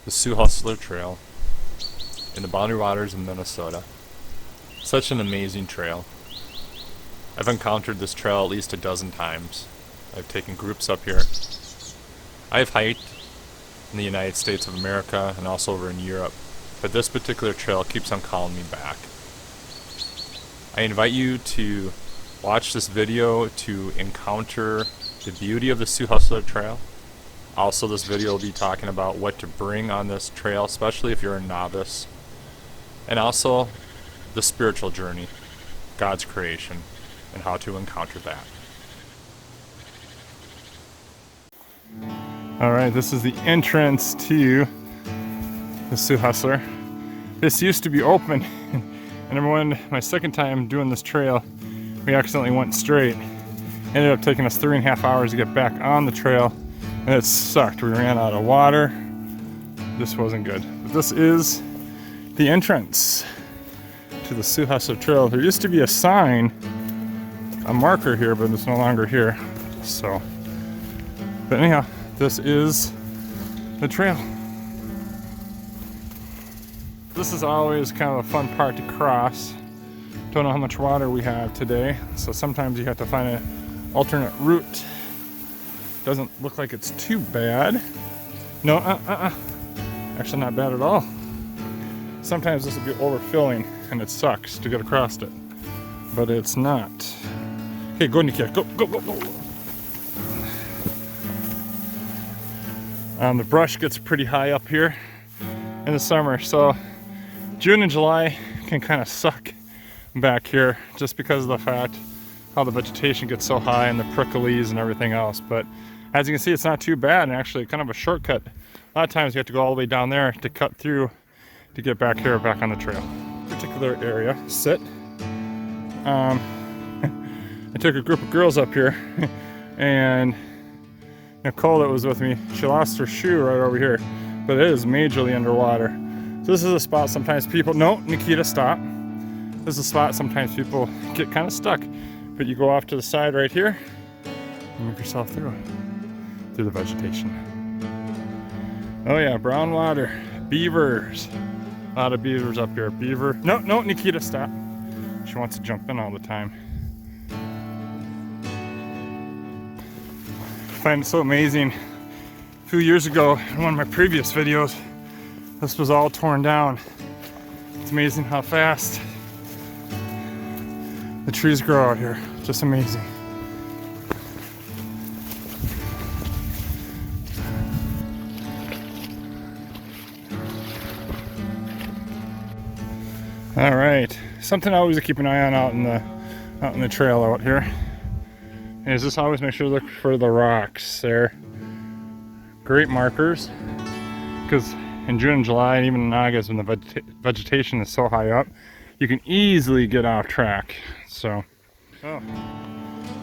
the Sioux Hustler Trail in the Boundary Waters of Minnesota. Such an amazing trail. I've encountered this trail at least a dozen times. I've taken groups up here. I've hiked in the United States of America and also over in Europe, but this particular trail keeps on calling me back. I invite you to watch this video to encounter the beauty of the Sioux Hustler Trail. Also, this video will be talking about what to bring on this trail, especially if you're a novice. And also, the spiritual journey, God's creation, and how to encounter that. Alright, this is the entrance to the Sioux Hustler. This used to be open, and everyone, my second time doing this trail, we accidentally went straight. Ended up taking us 3.5 hours to get back on the trail, and it sucked. We ran out of water. This wasn't good. But this is the entrance to the Sioux Hustler Trail. There used to be a sign, a marker here, but it's no longer here. So, but anyhow, this is the trail. This is always kind of a fun part to cross. Don't know how much water we have today, so sometimes you have to find an alternate route. Doesn't look like it's too bad. No, actually not bad at all. Sometimes this will be overfilling and it sucks to get across it, but it's not. Okay, go Nikia, go. The brush gets pretty high up here in the summer, so June and July can kind of suck back here just because of the fact how the vegetation gets so high and the pricklies and everything else. But as you can see, it's not too bad, and actually kind of a shortcut. A lot of times you have to go all the way down there to cut through to get back here, back on the trail. Particular area, sit. I took a group of girls up here, and Nicole that was with me, she lost her shoe right over here, but it is majorly underwater. So this is a spot sometimes people, no, Nikita, stop. This is a spot sometimes people get kind of stuck, but you go off to the side right here and move yourself through the vegetation. Oh yeah, brown water, beavers. A lot of beavers up here. Beaver, no, Nikita, stop. She wants to jump in all the time. I find it so amazing. A few years ago, in one of my previous videos, this was all torn down. It's amazing how fast the trees grow out here. Just amazing. All right, something I always keep an eye on out in the trail out here is just always make sure to look for the rocks. They're great markers, because in June and July and even in August, when the vegetation is so high up, you can easily get off track. So,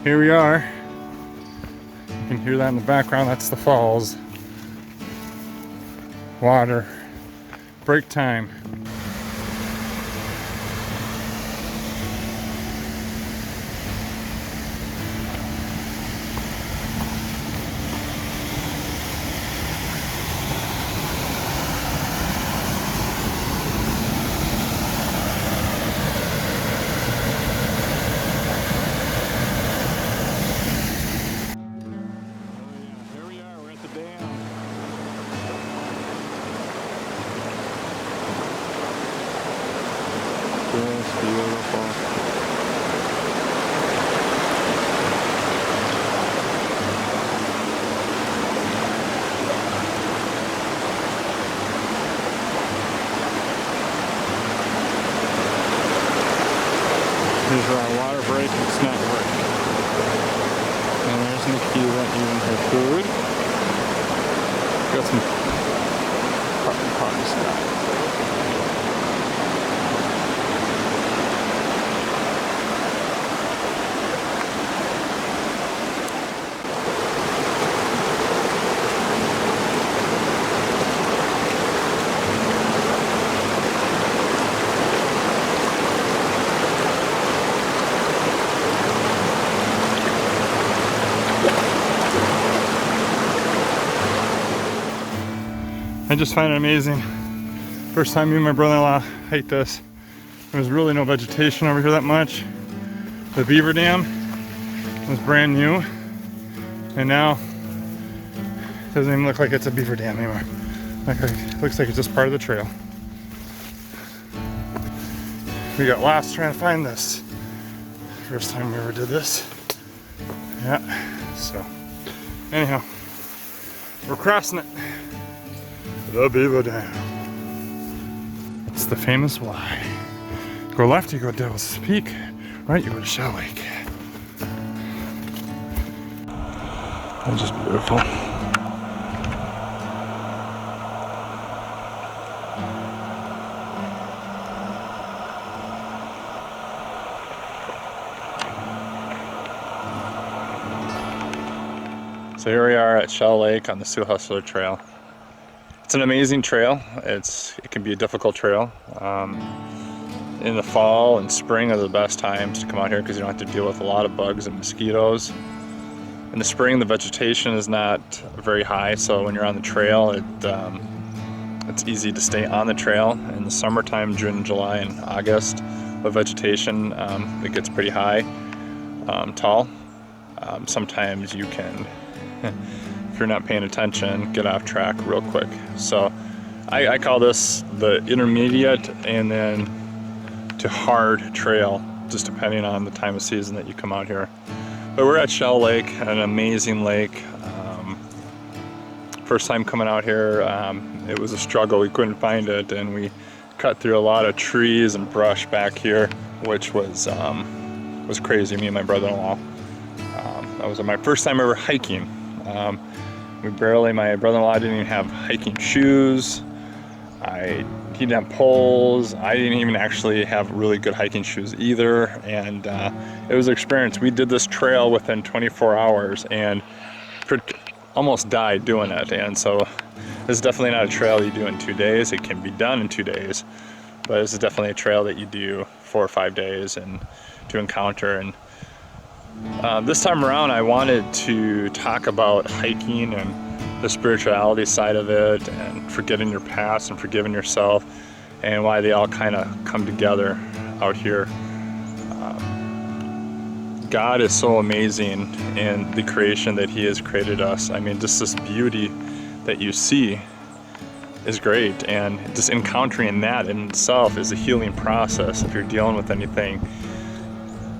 here we are. You can hear that in the background. That's the falls. Water. Break time. Just beautiful. Here's our water break and snack break. And there's Nikita eating her food. Got some potty stuff. I just find it amazing. First time me and my brother-in-law hiked this, there was really no vegetation over here that much. The beaver dam was brand new, and now it doesn't even look like it's a beaver dam anymore. It looks like it's just part of the trail. We got lost trying to find this. First time we ever did this. Yeah, so anyhow, we're crossing it. The beaver dam. It's the famous Y. Go left, you go Devil's Peak. Right, you go to Shell Lake. That's just beautiful. So here we are at Shell Lake on the Sioux Hustler Trail. It's an amazing trail. It can be a difficult trail. In the fall and spring are the best times to come out here because you don't have to deal with a lot of bugs and mosquitoes. In the spring, the vegetation is not very high, so when you're on the trail, it's easy to stay on the trail. In the summertime, June, July, and August, with vegetation, it gets pretty high, tall. Sometimes you can, if you're not paying attention, get off track real quick. So I call this the intermediate and then to hard trail, just depending on the time of season that you come out here. But we're at Shell Lake, an amazing lake. First time coming out here, it was a struggle. We couldn't find it, and we cut through a lot of trees and brush back here, which was crazy. Me and my brother-in-law. That was my first time ever hiking. My brother-in-law didn't even have hiking shoes. He didn't have poles. I didn't even actually have really good hiking shoes either, and it was an experience. We did this trail within 24 hours and almost died doing it, and so this is definitely not a trail you do in 2 days. It can be done in 2 days, but this is definitely a trail that you do 4 or 5 days and to encounter. And this time around, I wanted to talk about hiking and the spirituality side of it, and forgetting your past and forgiving yourself, and why they all kind of come together out here. God is so amazing in the creation that He has created us. I mean, just this beauty that you see is great, and just encountering that in itself is a healing process if you're dealing with anything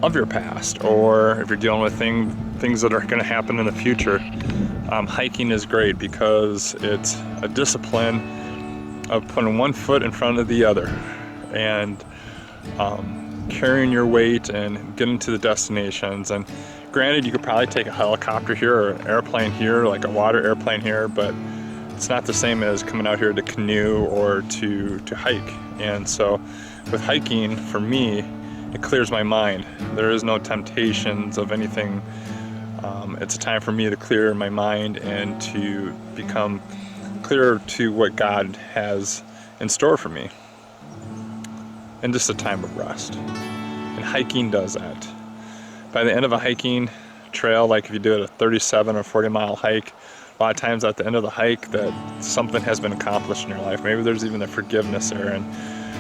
of your past, or if you're dealing with things that are going to happen in the future. Hiking is great because it's a discipline of putting one foot in front of the other and carrying your weight and getting to the destinations. And granted, you could probably take a helicopter here or an airplane here, like a water airplane here, but it's not the same as coming out here to canoe or to hike. And so with hiking, for me, it clears my mind. There is no temptations of anything. It's a time for me to clear my mind and to become clearer to what God has in store for me. And just a time of rest. And hiking does that. By the end of a hiking trail, like if you do a 37 or 40 mile hike, a lot of times at the end of the hike that something has been accomplished in your life. Maybe there's even a forgiveness there. And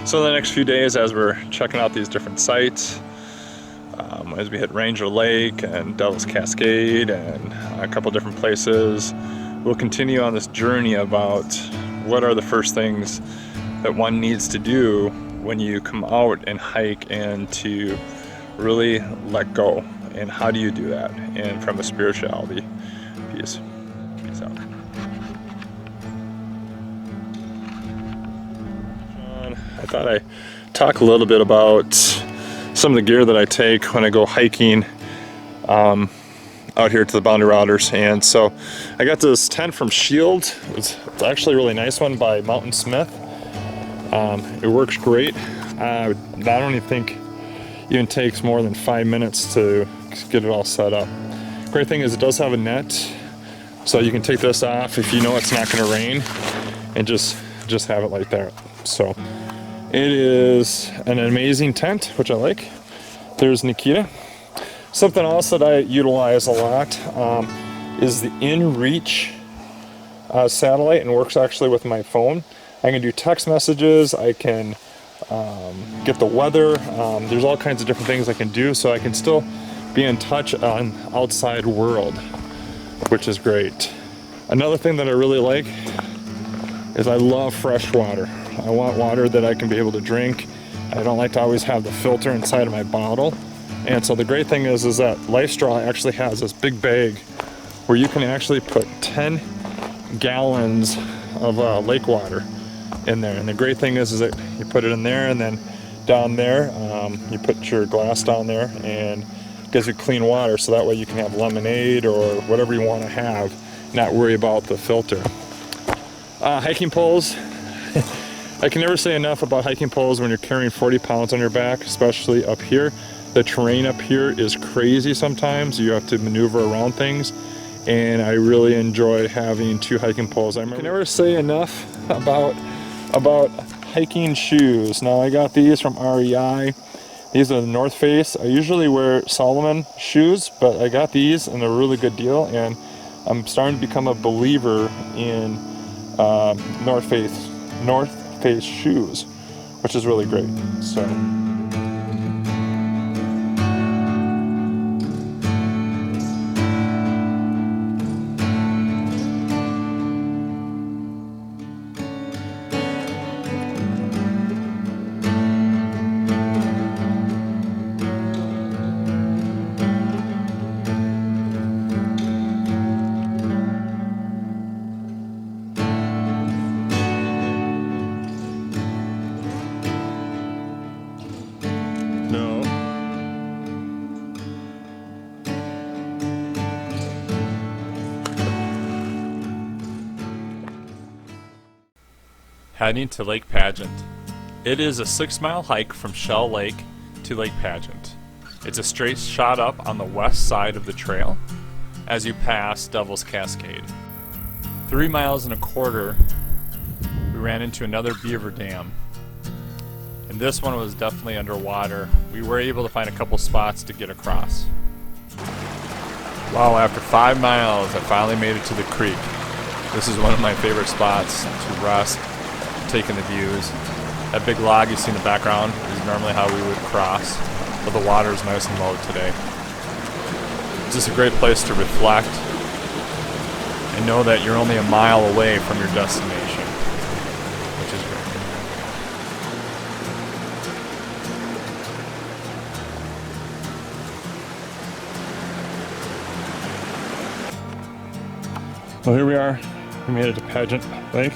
so the next few days, as we're checking out these different sites, as we hit Ranger Lake and Devil's Cascade and a couple different places, we'll continue on this journey about what are the first things that one needs to do when you come out and hike, and to really let go. And how do you do that? And from a spirituality piece. Peace out. I thought I'd talk a little bit about some of the gear that I take when I go hiking out here to the Boundary Routers. And so I got this tent from Shield. It's actually a really nice one by Mountain Smith. It works great. I don't even think it even takes more than 5 minutes to get it all set up. Great thing is it does have a net, so you can take this off if you know it's not going to rain, and just have it like that. So it is an amazing tent, which I like. There's Nikita. Something else that I utilize a lot is the InReach satellite and works actually with my phone. I can do text messages, I can get the weather, there's all kinds of different things I can do, so I can still be in touch on outside world, which is great. Another thing that I really like is I love fresh water. I want water that I can be able to drink. I don't like to always have the filter inside of my bottle. And so the great thing is that LifeStraw actually has this big bag where you can actually put 10 gallons of lake water in there. And the great thing is that you put it in there, and then down there, you put your glass down there and it gives you clean water, so that way you can have lemonade or whatever you want to have, not worry about the filter. Hiking poles. I can never say enough about hiking poles when you're carrying 40 pounds on your back, especially up here. The terrain up here is crazy sometimes. You have to maneuver around things, and I really enjoy having 2 hiking poles. I can never say enough about hiking shoes. Now I got these from REI. These are the North Face. I usually wear Salomon shoes, but I got these and they're a really good deal, and I'm starting to become a believer in North Face shoes, which is really great. So. No. Heading to Lake Pageant. It is a 6-mile hike from Shell Lake to Lake Pageant. It's a straight shot up on the west side of the trail as you pass Devil's Cascade. 3 miles and a quarter, we ran into another beaver dam. And this one was definitely underwater. We were able to find a couple spots to get across. Wow, after 5 miles, I finally made it to the creek. This is one of my favorite spots to rest, taking the views. That big log you see in the background is normally how we would cross, but the water is nice and low today. It's just a great place to reflect and know that you're only a mile away from your destination, which is great. Well, here we are. We made it to Pageant Lake.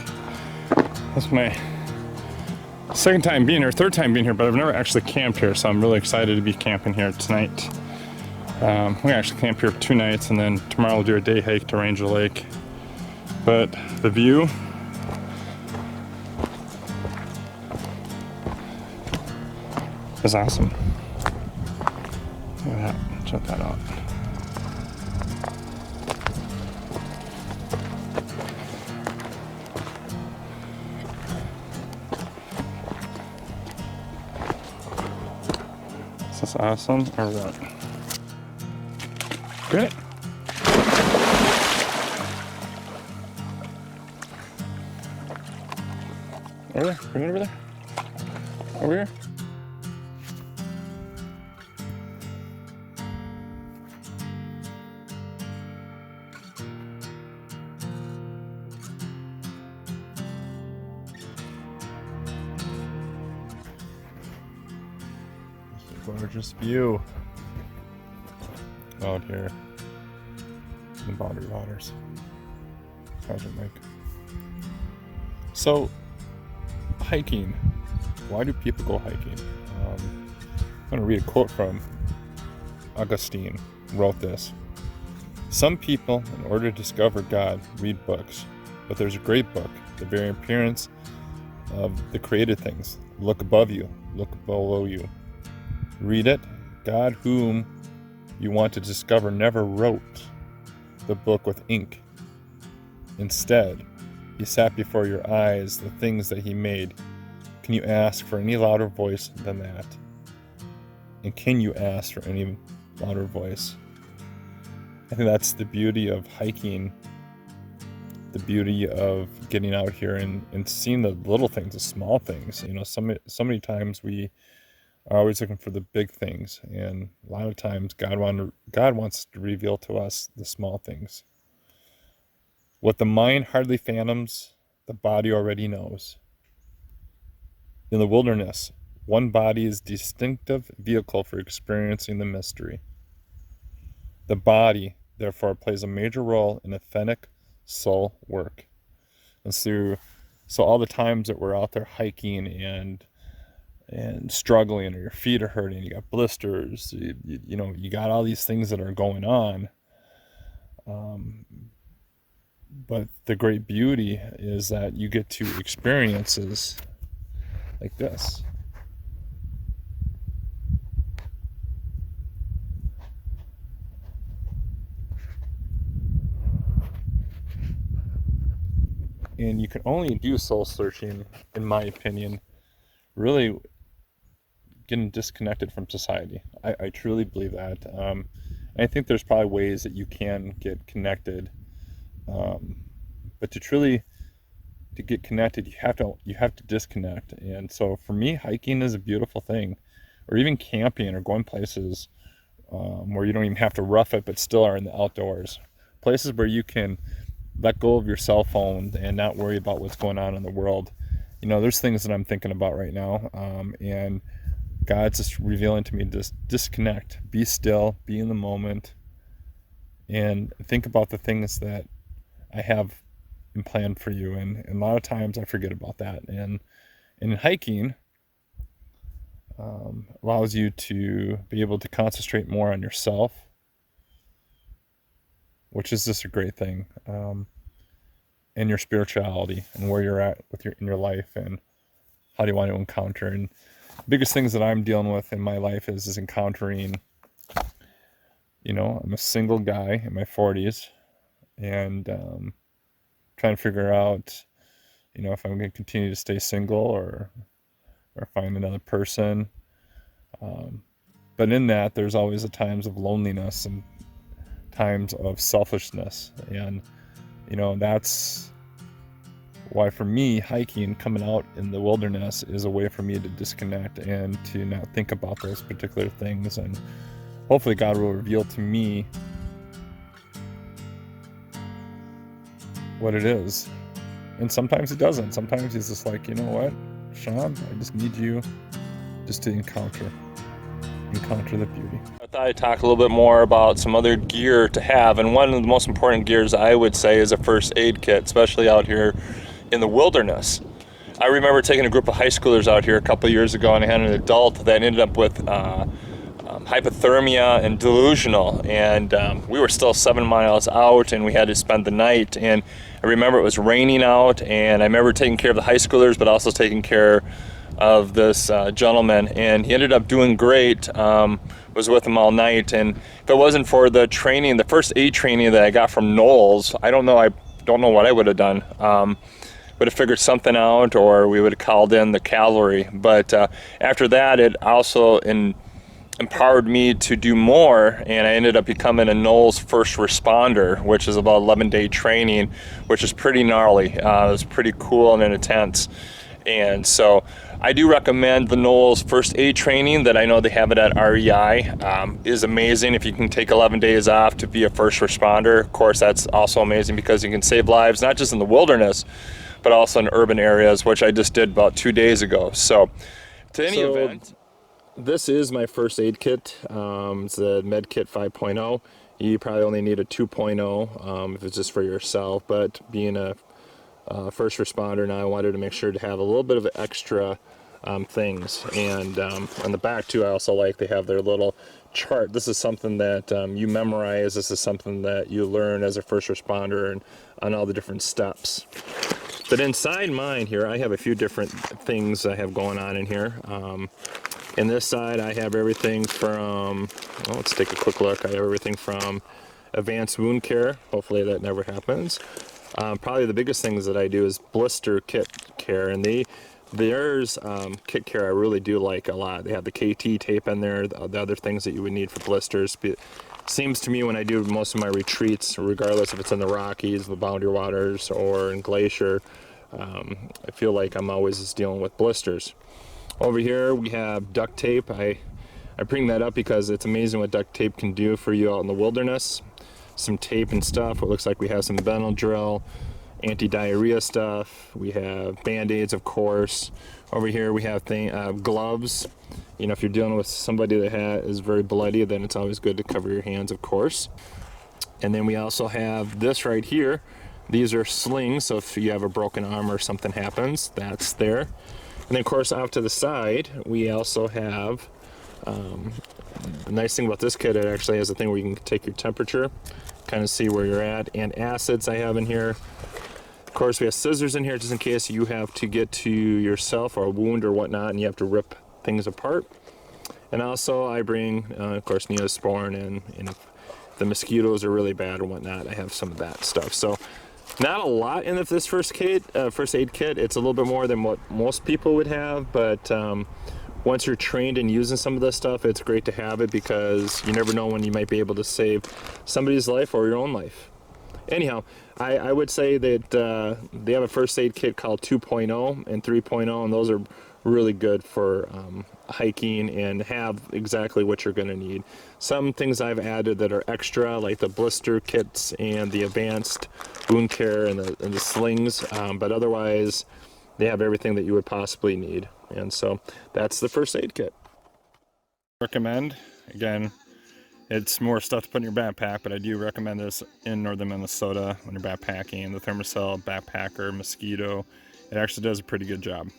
That's my third time being here, but I've never actually camped here, so I'm really excited to be camping here tonight. We actually camp here 2 nights, and then tomorrow we'll do a day hike to Ranger Lake. But the view is awesome. Look at that. Check that out. Is this awesome or what? Great. Over there? Bring it over there. Over here. Gorgeous view out here in the Boundary Waters, Pageant Lake. So, hiking. Why do people go hiking? I'm going to read a quote from Augustine. Wrote this: "Some people, in order to discover God, read books, but there's a great book, the very appearance of the created things. Look above you, look below you. Read it. God, whom you want to discover, never wrote the book with ink. Instead, he sat before your eyes the things that he made. Can you ask for any louder voice than that? And can you ask for any louder voice?" I think that's the beauty of hiking the beauty of getting out here and seeing the little things, the small things. You know, so many times we are always looking for the big things, and a lot of times God wants to reveal to us the small things. What the mind hardly fathoms, the body already knows. In the wilderness, one body is distinctive vehicle for experiencing the mystery. The body, therefore, plays a major role in authentic soul work. And so all the times that we're out there hiking and struggling, or your feet are hurting, you got blisters, you know, you got all these things that are going on. But the great beauty is that you get to experiences like this. And you can only do soul searching, in my opinion, really getting disconnected from society. I truly believe that. And I think there's probably ways that you can get connected. But to get connected, you have to disconnect. And so for me, hiking is a beautiful thing, or even camping, or going places where you don't even have to rough it, but still are in the outdoors. Places where you can let go of your cell phone and not worry about what's going on in the world. You know, there's things that I'm thinking about right now, and God's just revealing to me, just disconnect, be still, be in the moment, and think about the things that I have in plan for you. And a lot of times I forget about that. And hiking allows you to be able to concentrate more on yourself, which is just a great thing, and your spirituality, and where you're at in your life, and how do you want to encounter. And the biggest things that I'm dealing with in my life is encountering, you know, I'm a single guy in my 40s, and trying to figure out, you know, if I'm going to continue to stay single or find another person. But in that, there's always the times of loneliness and times of selfishness. And, you know, that's why for me, hiking, coming out in the wilderness, is a way for me to disconnect and to not think about those particular things. And hopefully God will reveal to me what it is. And sometimes he doesn't. Sometimes he's just like, you know what, Sean, I just need you just to encounter the beauty. I thought I'd talk a little bit more about some other gear to have, and one of the most important gears I would say is a first aid kit, especially out here in the wilderness. I remember taking a group of high schoolers out here a couple of years ago, and I had an adult that ended up with hypothermia and delusional, and we were still 7 miles out, and we had to spend the night. And I remember it was raining out, and I remember taking care of the high schoolers, but also taking care of this gentleman, and he ended up doing great. Was with him all night, and if it wasn't for the training, the first aid training that I got from Knowles, I don't know what I would have done. Would have figured something out, or we would have called in the cavalry. But after that, it also empowered me to do more, and I ended up becoming a Knowles first responder, which is about 11-day training, which is pretty gnarly. It was pretty cool and intense. And so I do recommend the Knowles first aid training that I know they have it at REI. Is amazing if you can take 11 days off to be a first responder. Of course, that's also amazing because you can save lives, not just in the wilderness, but also in urban areas, which I just did about 2 days ago. So to any event, this is my first aid kit. It's a Med Kit 5.0. You probably only need a 2.0 if it's just for yourself, but being a first responder now, I wanted to make sure to have a little bit of extra things. And on the back too, I also like they have their little chart. This is something that you memorize. This is something that you learn as a first responder, and on all the different steps. But inside mine here, I have a few different things I have going on in here. In this side, I have everything from, well, let's take a quick look. I have everything from advanced wound care. Hopefully that never happens. Probably the biggest things that I do is blister kit care, and theirs kit care I really do like a lot. They have the KT tape in there, the other things that you would need for blisters. Seems to me when I do most of my retreats, regardless if it's in the Rockies, the Boundary Waters, or in Glacier, I feel like I'm always just dealing with blisters. Over here we have duct tape. I bring that up because it's amazing what duct tape can do for you out in the wilderness. Some tape and stuff. It looks like we have some Benadryl, anti-diarrhea stuff. We have Band-Aids, of course. Over here we have gloves. You know, if you're dealing with somebody that is very bloody, then it's always good to cover your hands, of course. And then we also have this right here. These are slings, so if you have a broken arm or something happens, that's there. And then, of course, off to the side, we also have the nice thing about this kit, it actually has a thing where you can take your temperature, kind of see where you're at, and acids I have in here. Of course, we have scissors in here just in case you have to get to yourself or a wound or whatnot and you have to rip things apart. And also I bring, of course, Neosporin, and if the mosquitoes are really bad or whatnot, I have some of that stuff. So not a lot in this first aid kit. It's a little bit more than what most people would have, but once you're trained in using some of this stuff, it's great to have it because you never know when you might be able to save somebody's life or your own life. Anyhow, I would say that they have a first aid kit called 2.0 and 3.0, and those are really good for hiking and have exactly what you're going to need. Some things I've added that are extra, like the blister kits and the advanced wound care and the slings, but otherwise they have everything that you would possibly need. And so that's the first aid kit. Recommend, again, it's more stuff to put in your backpack, but I do recommend this in northern Minnesota when you're backpacking. The Thermacell Backpacker Mosquito, it actually does a pretty good job.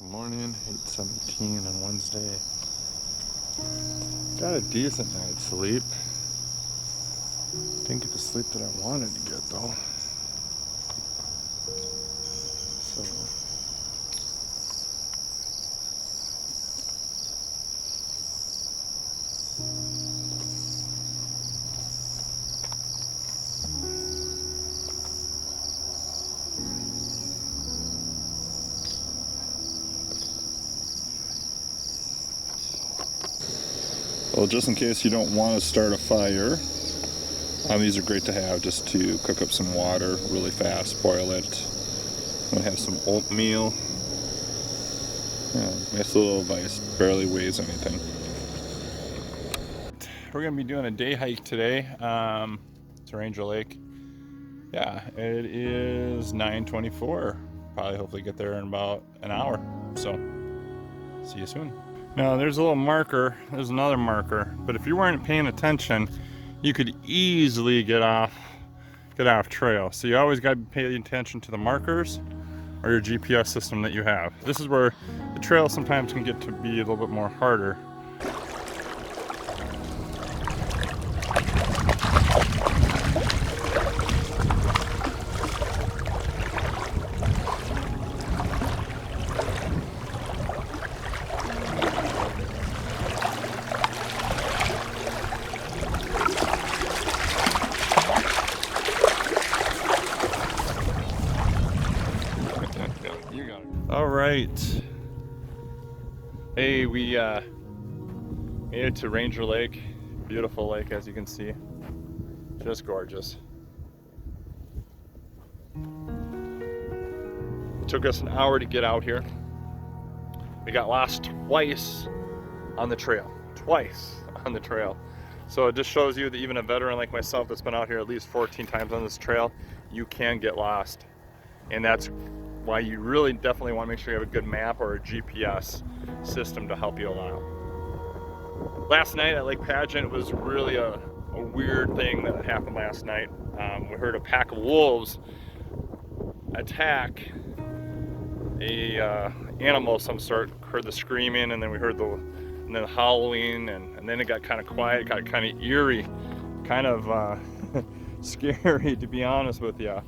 Morning, 8:17 on Wednesday. Got a decent night's sleep. Didn't get the sleep that I wanted to get though. So well, just in case you don't want to start a fire, these are great to have just to cook up some water really fast, boil it. I'm gonna have some oatmeal. Yeah, nice little device, barely weighs anything. We're gonna be doing a day hike today to Ranger Lake. Yeah, it is 9:24. Probably hopefully get there in about an hour. So, see you soon. Now there's a little marker, there's another marker, but if you weren't paying attention, you could easily get off trail. So you always got to pay attention to the markers or your GPS system that you have. This is where the trail sometimes can get to be a little bit more harder. All right. Hey, we made it to Ranger Lake. Beautiful lake, as you can see. Just gorgeous. It took us an hour to get out here. We got lost twice on the trail. Twice on the trail. So it just shows you that even a veteran like myself that's been out here at least 14 times on this trail, you can get lost. And that's why you really definitely want to make sure you have a good map or a GPS system to help you along. Last night at Lake Pageant was really a weird thing that happened last night. We heard a pack of wolves attack a animal of some sort. Heard the screaming, and then we heard the howling, and then it got kind of quiet, got kind of eerie, kind of scary, to be honest with you.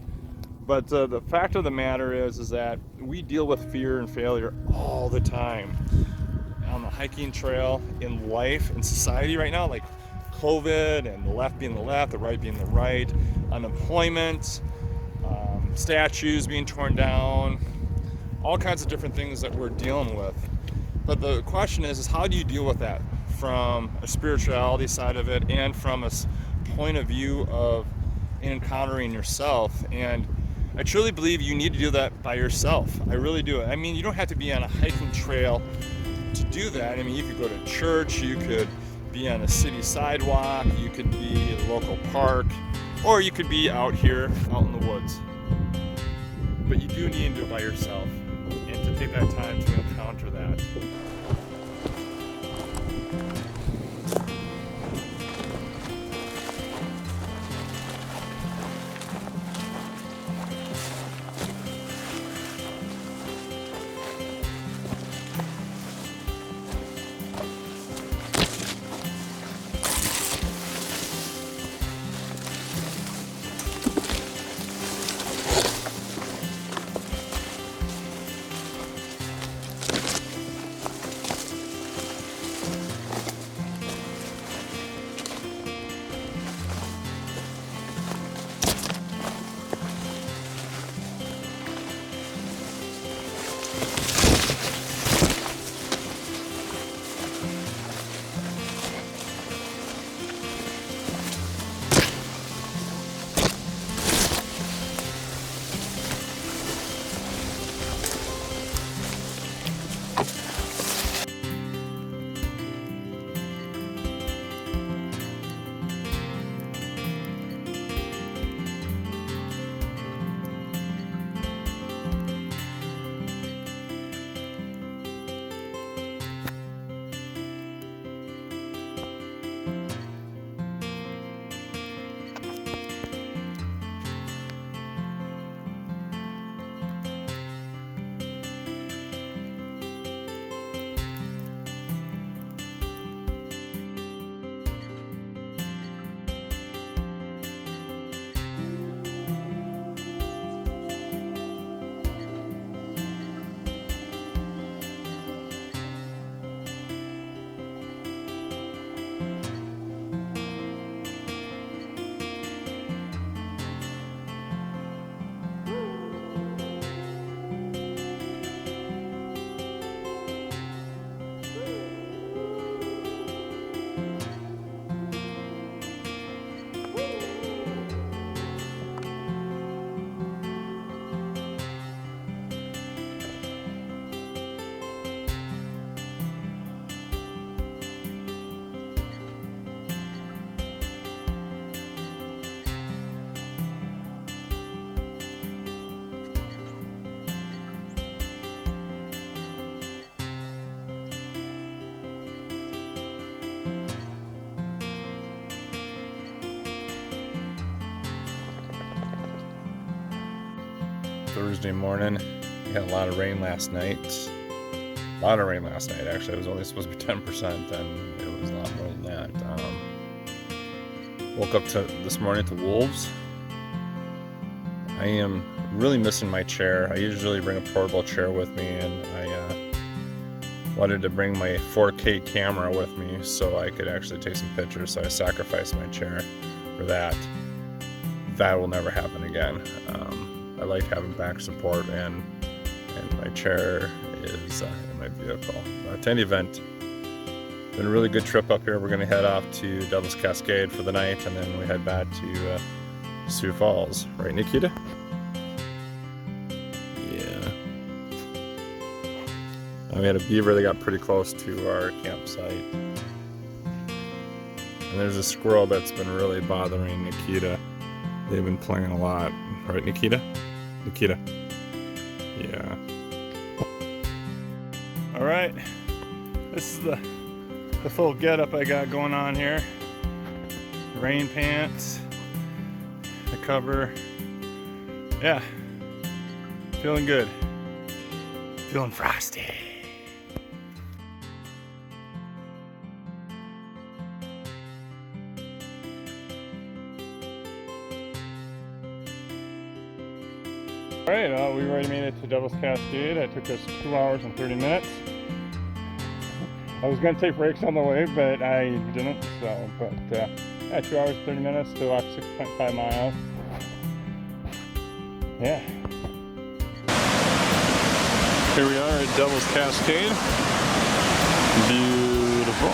But the fact of the matter is that we deal with fear and failure all the time on the hiking trail, in life, in society right now, like COVID and the left being the left, the right being the right, unemployment, statues being torn down, all kinds of different things that we're dealing with. But the question is how do you deal with that from a spirituality side of it and from a point of view of encountering yourself? And I truly believe you need to do that by yourself. I really do. I mean, you don't have to be on a hiking trail to do that. I mean, you could go to church, you could be on a city sidewalk, you could be at a local park, or you could be out here, out in the woods. But you do need to do it by yourself and to take that time to encounter that. Thursday morning. We had a lot of rain last night. Actually. It was only supposed to be 10%, and it was a lot more than that. Woke up this morning to wolves. I am really missing my chair. I usually bring a portable chair with me, and I wanted to bring my 4K camera with me so I could actually take some pictures, so I sacrificed my chair for that. That will never happen again. I like having back support, and my chair is in my vehicle. But in any event, Been a really good trip up here. We're gonna head off to Devil's Cascade for the night, and then we head back to Sioux Falls. Right, Nikita? Yeah. We had a beaver that got pretty close to our campsite. And there's a squirrel that's been really bothering Nikita. They've been playing a lot. Right, Nikita? Nikita. Yeah. All right. This is the full getup I got going on here. Rain pants, the cover. Yeah. Feeling good. Feeling frosty. Alright, we already made it to Devil's Cascade. It took us 2 hours and 30 minutes. I was going to take breaks on the way, but I didn't, so, yeah, 2 hours and 30 minutes to walk 6.5 miles. Yeah. Here we are at Devil's Cascade. Beautiful.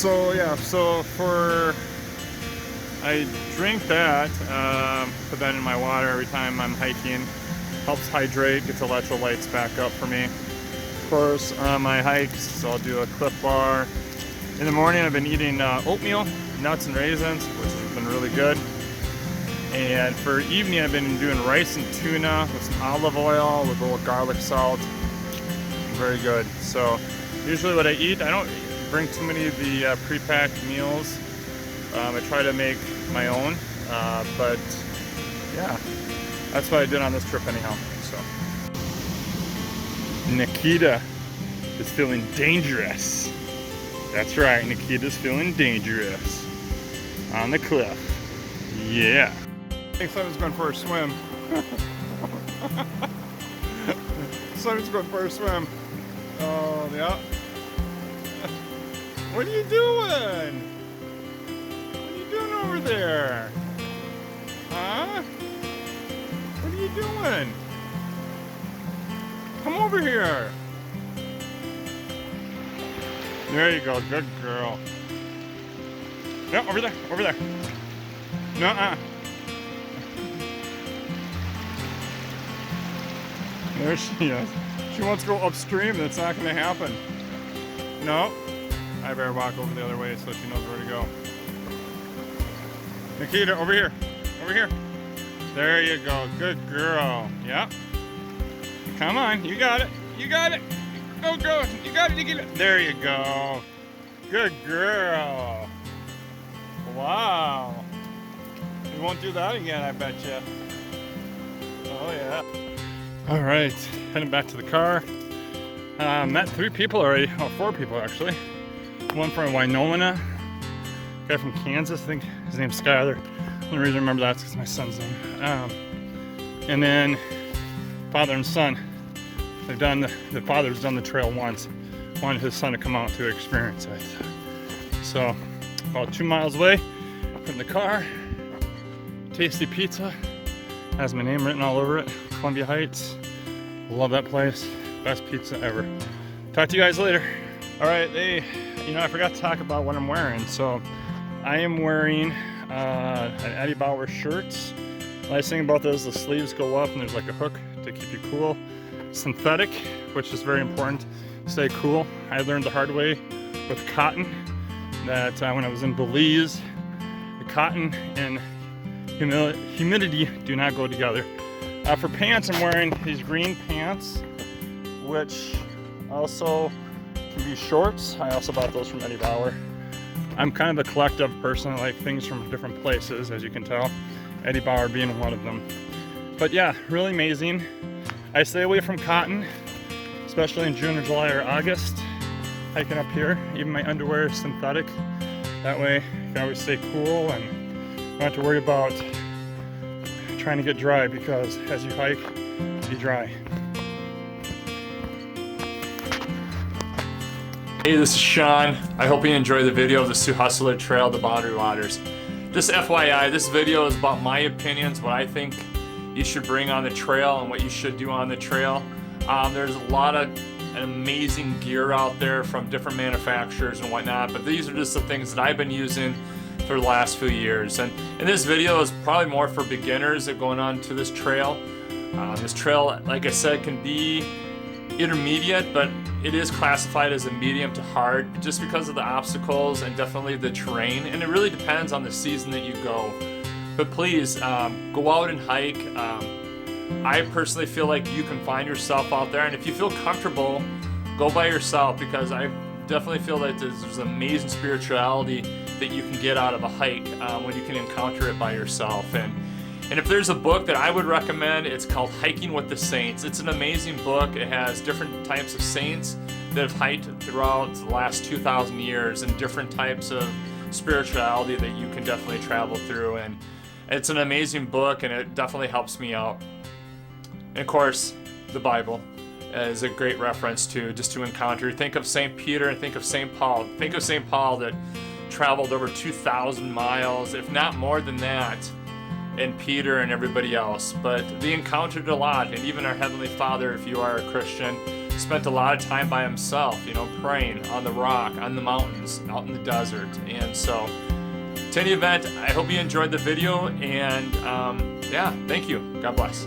So yeah, I drink that, put that in my water every time I'm hiking. Helps hydrate, gets electrolytes back up for me. Of course, on my hikes, so I'll do a Cliff Bar. In the morning, I've been eating oatmeal, nuts and raisins, which has been really good. And for evening, I've been doing rice and tuna with some olive oil, with a little garlic salt. Very good. So usually what I eat, I don't bring too many of the pre-packed meals. I try to make my own, but yeah, that's what I did on this trip anyhow. So Nikita is feeling dangerous. That's right, Nikita's feeling dangerous on the cliff. Yeah. I think Simon's going for a swim. Simon's going for a swim. Oh, yeah. What are you doing? What are you doing over there? Huh? What are you doing? Come over here. There you go, good girl. No, over there, over there. Nuh-uh. There she is. She wants to go upstream, that's not gonna happen. No. I better walk over the other way so she knows where to go. Nikita, over here. Over here. There you go. Good girl. Yep. Come on. You got it. You got it. Go, go. You got it, Nikita. There you go. Good girl. Wow. You won't do that again, I bet you. Oh, yeah. All right. Heading back to the car. Met 3 people already. Oh, 4 people, actually. One from Winona, guy from Kansas, I think his name's Skyler. The only reason I remember that's because my son's name. And then father and son. They've done the father's done the trail once. Wanted his son to come out to experience it. So about 2 miles away from the car. Tasty pizza. Has my name written all over it. Columbia Heights. Love that place. Best pizza ever. Talk to you guys later. All right, I forgot to talk about what I'm wearing. So I am wearing an Eddie Bauer shirt. The nice thing about this, the sleeves go up and there's like a hook to keep you cool. Synthetic, which is very important. Stay cool. I learned the hard way with cotton that when I was in Belize, the cotton and humidity do not go together. For pants, I'm wearing these green pants, which also can be shorts. I also bought those from Eddie Bauer. I'm kind of a collective person. I like things from different places, as you can tell. Eddie Bauer being one of them. But yeah, really amazing. I stay away from cotton, especially in June or July or August. Hiking up here, even my underwear is synthetic. That way, you can always stay cool and don't have to worry about trying to get dry, because as you hike, be dry. Hey, this is Sean. I hope you enjoyed the video of the Sioux Hustler Trail, the Boundary Waters. Just FYI, this video is about my opinions, what I think you should bring on the trail and what you should do on the trail. There's a lot of amazing gear out there from different manufacturers and whatnot, but these are just the things that I've been using for the last few years. And this video is probably more for beginners that are going on to this trail. This trail, like I said, can be intermediate, but it is classified as a medium to hard just because of the obstacles and definitely the terrain, and it really depends on the season that you go. But please go out and hike. I personally feel like you can find yourself out there, and if you feel comfortable, go by yourself, because I definitely feel that there's amazing spirituality that you can get out of a hike when you can encounter it by yourself. And if there's a book that I would recommend, it's called Hiking with the Saints. It's an amazing book. It has different types of saints that have hiked throughout the last 2,000 years, and different types of spirituality that you can definitely travel through. And it's an amazing book, and it definitely helps me out. And of course, the Bible is a great reference to encounter. Think of St. Peter and think of St. Paul. Think of St. Paul that traveled over 2,000 miles, if not more than that, and Peter and everybody else. But they encountered a lot, and even our Heavenly Father, if you are a Christian, spent a lot of time by himself, praying on the rock, on the mountains, out in the desert. And so, to any event, I hope you enjoyed the video, and yeah, thank you. God bless.